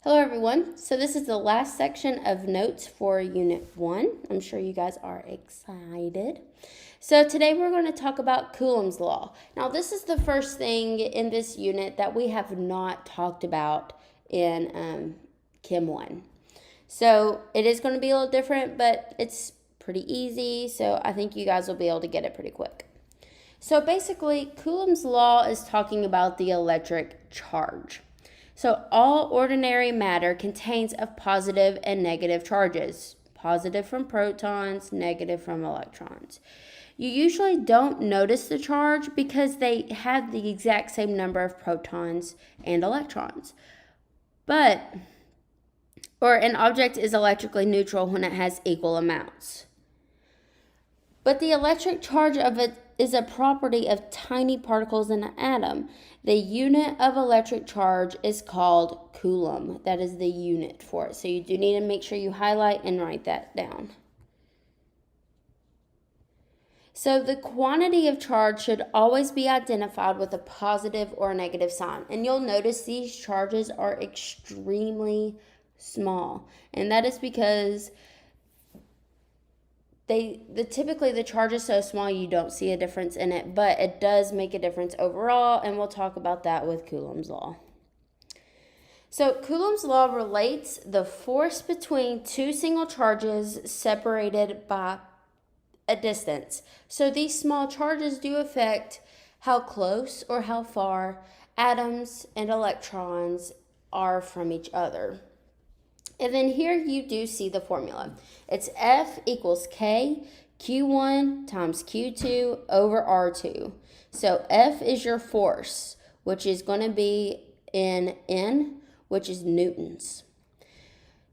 Hello everyone. So this is the last section of notes for Unit 1. I'm sure you guys are excited. So today we're going to talk about Coulomb's law. Now this is the first thing in this unit that we have not talked about in Chem 1. So it is going to be a little different, but it's pretty easy. So I think you guys will be able to get it pretty quick. So basically, Coulomb's law is talking about the electric charge. So all ordinary matter contains of positive and negative charges. Positive from protons, negative from electrons. You usually don't notice the charge because they have the exact same number of protons and electrons. Or an object is electrically neutral when it has equal amounts. But the electric charge of it is a property of tiny particles in an atom. The unit of electric charge is called Coulomb. That is the unit for it. So you do need to make sure you highlight and write that down. So the quantity of charge should always be identified with a positive or a negative sign. And you'll notice these charges are extremely small. And that is because typically the charge is so small you don't see a difference in it, but it does make a difference overall, and we'll talk about that with Coulomb's law. So Coulomb's law relates the force between two single charges separated by a distance. So these small charges do affect how close or how far atoms and electrons are from each other. And then here you do see the formula. It's F equals K, Q1 times Q2 over R2. So F is your force, which is going to be in N, which is newtons.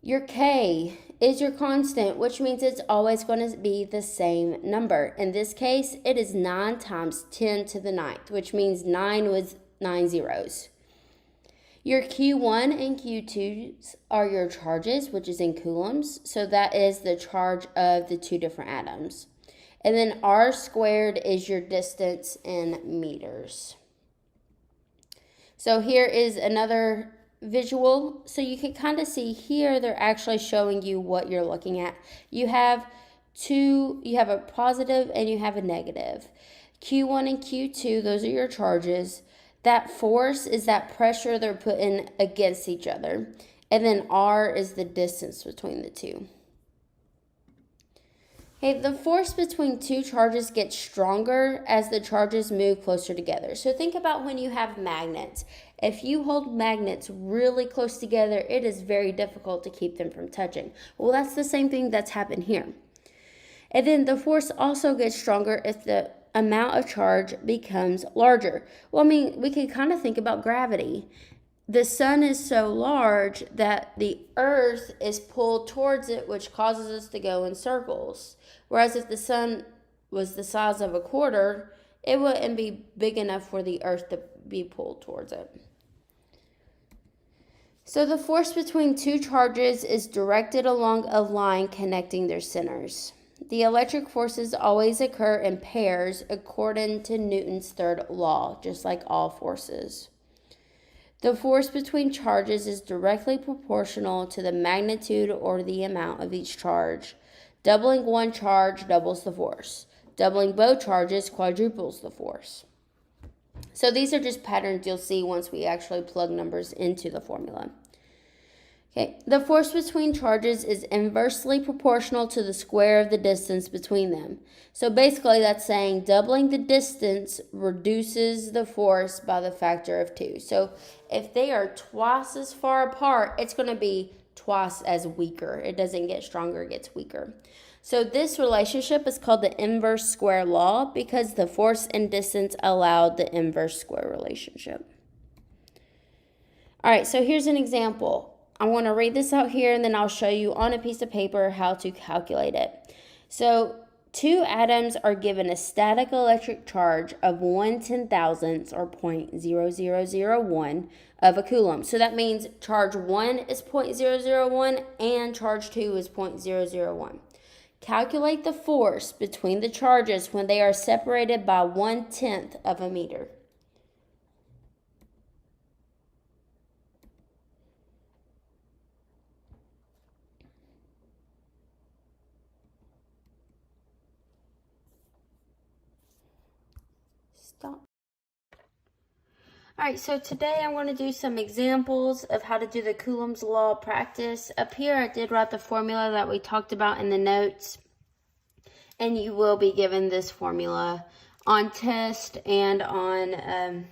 Your K is your constant, which means it's always going to be the same number. In this case, it is 9 times 10 to the 9th, which means 9 with 9 zeros. Your Q1 and Q2s are your charges, which is in coulombs. So that is the charge of the two different atoms. And then R squared is your distance in meters. So here is another visual. So you can kind of see here, they're actually showing you what you're looking at. You have a positive and you have a negative. Q1 and Q2, those are your charges. That force is that pressure they're putting against each other. And then R is the distance between the two. Okay, the force between two charges gets stronger as the charges move closer together. So think about when you have magnets. If you hold magnets really close together, it is very difficult to keep them from touching. Well, that's the same thing that's happened here. And then the force also gets stronger if the amount of charge becomes larger. Well, I mean, we can kind of think about gravity. The sun is so large that the earth is pulled towards it, which causes us to go in circles. Whereas if the sun was the size of a quarter, it wouldn't be big enough for the earth to be pulled towards it. So the force between two charges is directed along a line connecting their centers. The electric forces always occur in pairs according to Newton's third law, just like all forces. The force between charges is directly proportional to the magnitude or the amount of each charge. Doubling one charge doubles the force. Doubling both charges quadruples the force. So these are just patterns you'll see once we actually plug numbers into the formula. Okay, the force between charges is inversely proportional to the square of the distance between them. So basically that's saying doubling the distance reduces the force by the factor of 2. So if they are twice as far apart, it's going to be twice as weaker. It doesn't get stronger, it gets weaker. So this relationship is called the inverse square law because the force and distance allowed the inverse square relationship. All right, so here's an example. I want to read this out here and then I'll show you on a piece of paper how to calculate it. So two atoms are given a static electric charge of 1/10,000 or 0.0001 of a coulomb. So that means charge 1 is 0.001 and charge 2 is 0.001. Calculate the force between the charges when they are separated by 1/10 of a meter. Stop. All right, so today I'm going to do some examples of how to do the Coulomb's law practice. Up here, I did write the formula that we talked about in the notes, and you will be given this formula on test and on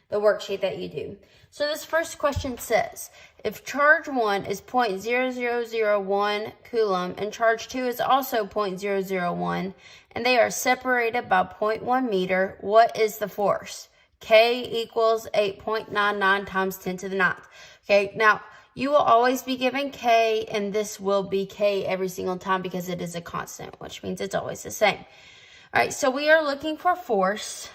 the worksheet that you do. So this first question says, if charge 1 is 0.0001 Coulomb and charge 2 is also 0.001, and they are separated by 0.1 meter, what is the force? K equals 8.99 times 10 to the 9th. Okay, now you will always be given K, and this will be K every single time because it is a constant, which means it's always the same. All right, so we are looking for force.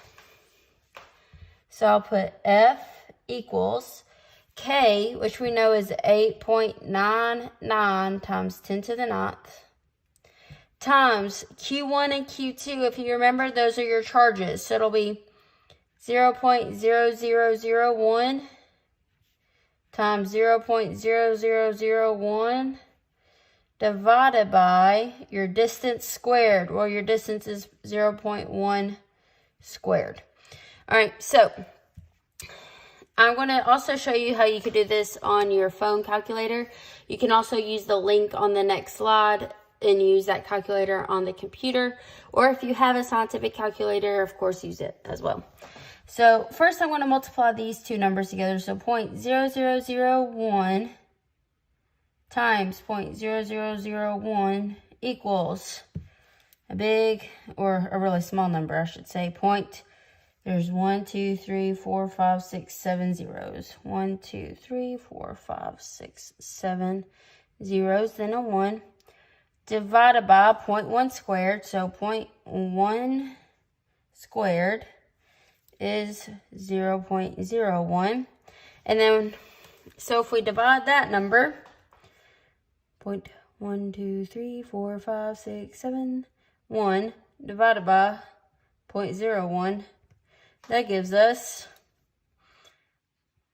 So I'll put F equals K, which we know is 8.99 times 10 to the 9th, times Q1 and Q2. If you remember, those are your charges. So it'll be 0.0001 times 0.0001 divided by your distance squared. Well, your distance is 0.1 squared. All right, so I'm going to also show you how you could do this on your phone calculator. You can also use the link on the next slide and use that calculator on the computer. Or if you have a scientific calculator, of course, use it as well. So first I'm going to multiply these two numbers together. So 0.0001 times 0.0001 equals a big, or a really small number, I should say, there's 1, 2, 3, 4, 5, 6, 7 zeros. 1, 2, 3, 4, 5, 6, 7 zeros, then a 1, divided by 0.1 squared. So 0.1 squared is 0.01. And then, so if we divide that number, 0.1, 2, 3, 4, 5, 6, 7, 1, divided by 0.01, that gives us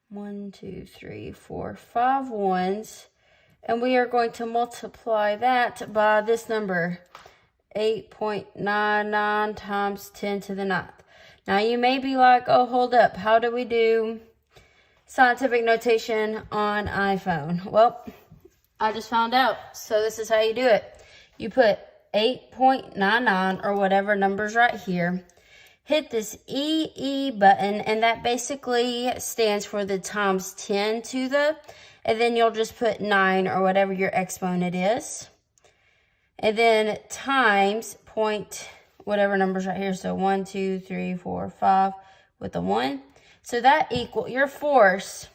1, 2, 3, 4, 5 ones. And we are going to multiply that by this number, 8.99 times 10 to the 9th. Now you may be like, oh, hold up. How do we do scientific notation on iPhone? Well, I just found out. So this is how you do it. You put 8.99 or whatever number's right here. Hit this EE button, and that basically stands for the times 10 to the, and then you'll just put 9 or whatever your exponent is. And then times whatever number's right here. So 1, 2, 3, 4, 5 with a 1. So that your force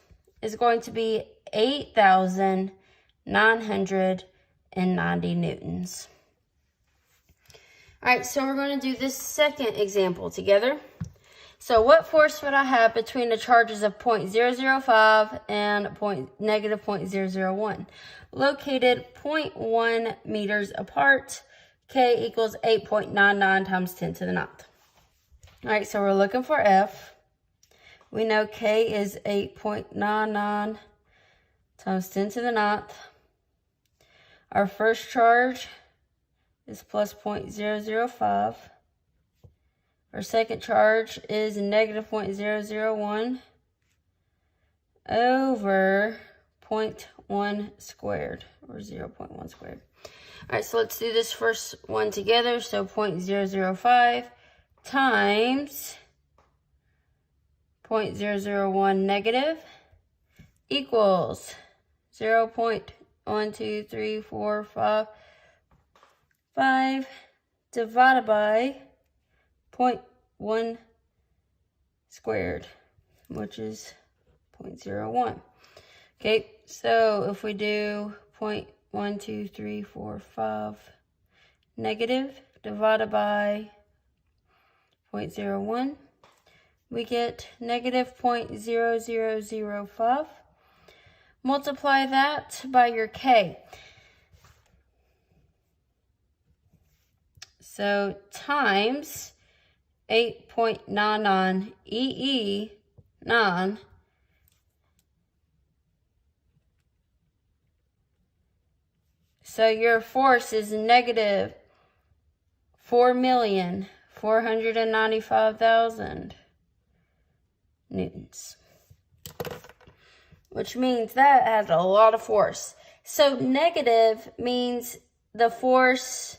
is going to be 8,990 newtons. All right, so we're going to do this second example together. So what force would I have between the charges of 0.005 and negative 0.001? Located 0.1 meters apart. K equals 8.99 times 10 to the 9th. All right, so we're looking for F. We know K is 8.99 times 10 to the 9th. Our first charge is plus 0.005. Our second charge is negative 0.001 over 0.1 squared, or 0.1 squared. All right, so let's do this first one together. So 0.005 times 0.001 negative equals 0.12345 divided by 0.1 squared, which is 0.01. Okay, so if we do 0.12345 negative divided by 0.01, we get negative 0.0005. Multiply that by your K. So times 8.99 EE 9. So your force is negative 495,000 newtons. Which means that has a lot of force. So negative means the force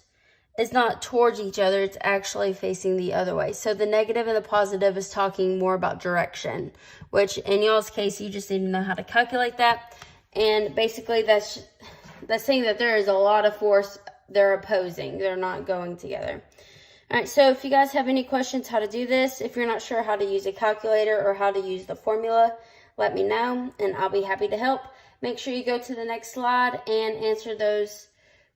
is not towards each other, it's actually facing the other way. So the negative and the positive is talking more about direction, which in y'all's case, you just need to know how to calculate that. And basically that's saying that there is a lot of force they're opposing. They're not going together. All right, so if you guys have any questions how to do this, if you're not sure how to use a calculator or how to use the formula, let me know and I'll be happy to help. Make sure you go to the next slide and answer those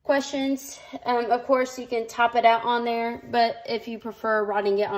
questions. Of course, you can top it out on there, but if you prefer writing it on